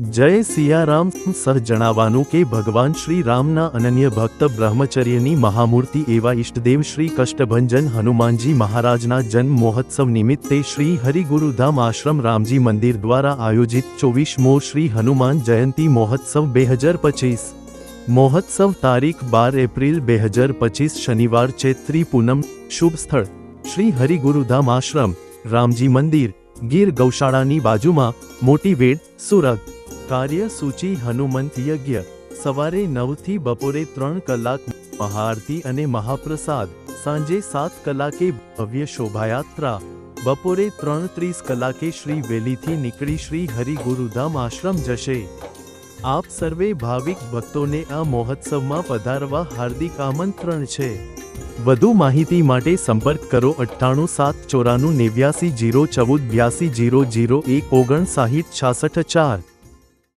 જય સિયારામ સહ જણાવવાનું કે ભગવાન શ્રી રામના અનન્ય ભક્ત બ્રહ્મચર્યની મહામૂર્તિ એવા ઇષ્ટદેવ શ્રી કષ્ટભંજન હનુમાનજી મહારાજના જન્મ મહોત્સવ નિમિત્તે શ્રી હરિગુરુધામ આશ્રમ રામજી મંદિર દ્વારા આયોજિત 24મો શ્રી હનુમાન જયંતી મહોત્સવ 2025 મહોત્સવ તારીખ 12 એપ્રિલ 2025 શનિવાર ચૈત્રી પૂનમ શુભ સ્થળ શ્રી હરિગુરુધામ આશ્રમ રામજી મંદિર ગીર ગૌશાળાની બાજુમાં મોટી વેડ સુરત। કાર્યસૂચિ હનુમંત યજ્ઞ સવારે 9 થી બપોરે 3 કલાક મહાઆરતી અને મહાપ્રસાદ, સાંજે 7 કલાકે ભવ્ય શોભાયાત્રા, બપોરે 3:30 કલાકે શ્રી વેલીથી નીકળી શ્રી હરિગુરુધામ આશ્રમ જશે। આપ સર્વે ભાવિક ભક્તોને આ મહોત્સવમાં પધારવા હાર્દિક આમંત્રણ છે। વધુ માહિતી માટે સંપર્ક કરો 98 794 89 014 82 001 59 66 4।